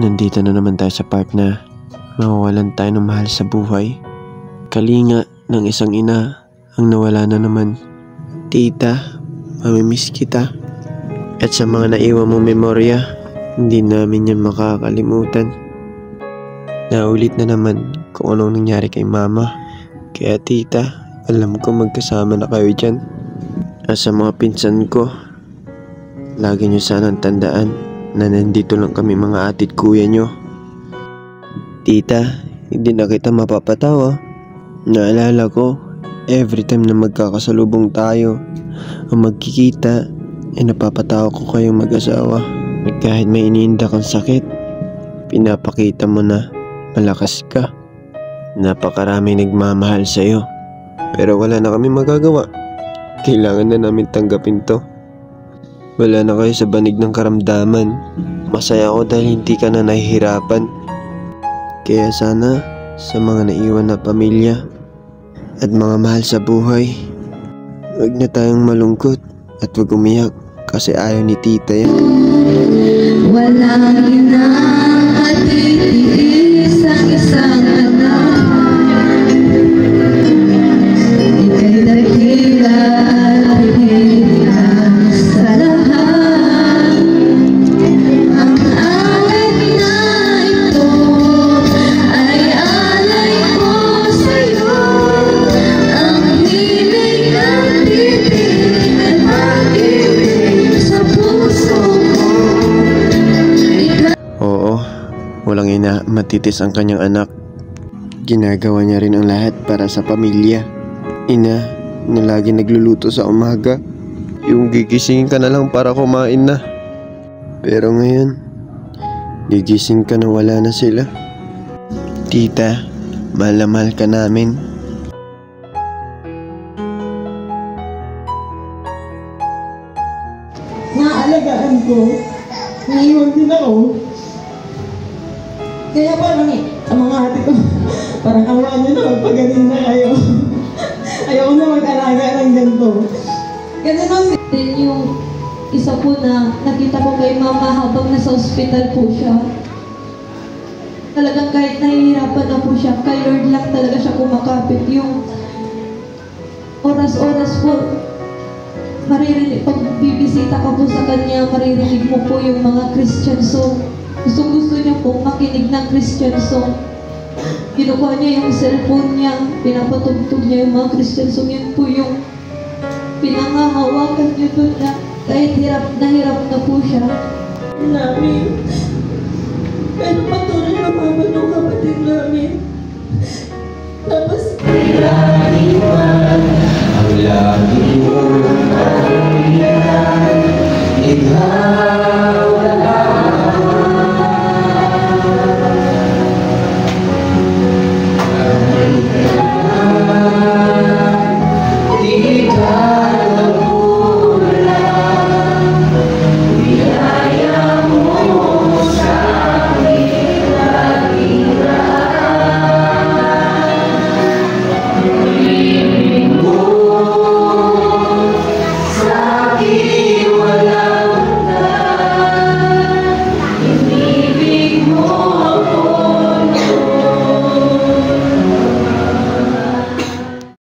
Nandito na naman tayo sa part na mawawalan tayo ng mahal sa buhay. Kalinga ng isang ina ang nawala na naman. Tita, mamimiss kita. At sa mga naiwan mong memorya, hindi namin yan makakalimutan. Naulit na naman kung anong nangyari kay mama. Kaya tita, alam ko magkasama na kayo dyan. At sa mga pinsan ko, lagi nyo sanang tandaan na nandito lang kami mga atid kuya nyo. Tita, hindi na kita mapapatawa. Naalala ko, every time na magkakasalubong tayo o magkikita, napapatawa ko kayong mag-asawa. At kahit may iniinda kang sakit, pinapakita mo na malakas ka. Napakarami nagmamahal sa'yo. Pero wala na kami magagawa. Kailangan na namin tanggapin to. Wala na kayo sa banig ng karamdaman. Masaya ako dahil hindi ka na nahihirapan. Kaya sana sa mga naiwan na pamilya at mga mahal sa buhay, huwag na tayong malungkot at huwag umiyak kasi ayaw ni tita yan. Walang ina at itiis ang isang anak. Ika'y dakila at hinilang sa lahat. Ang alay na ito ay alay ko sa'yo. Ang hilig at titig at pag-ibig sa puso ko. Oo, walang ina matitis ang kanyang anak. Ginagawa niya rin ang lahat para sa pamilya. Ina na lagi nagluluto sa umaga, yung gigisingin ka na lang para kumain na. Pero ngayon, gigising ka na wala na sila. Tita, mahal na mahal ka namin. Naalagaan ko, naiwan din ako. Kaya parang ang mga ate ko, parang awa nyo na magpagaling na kayo. Ayaw na mag-alaga ng ganito. Ganun ang Din yung isa po na nakita ko kay mama habang nasa ospital po siya. Talagang kahit nahihirapan na po siya, kay Lord lang talaga siya kumakapit. Yung oras-oras po, maririnig, pag bibisita ka po sa kanya, maririnig mo po yung mga Christian song. Gusto niya po makinig ng Christian song. Kinukuha niya yung cellphone niya, pinapatugtog niya yung mga Christian song. Yun po yung pinangahawakan niyo doon na kahit hirap na po siya. namin. Pero patuloy na mama ng kapatid namin. Tapos, Ilan ang lagi mong kahilingan,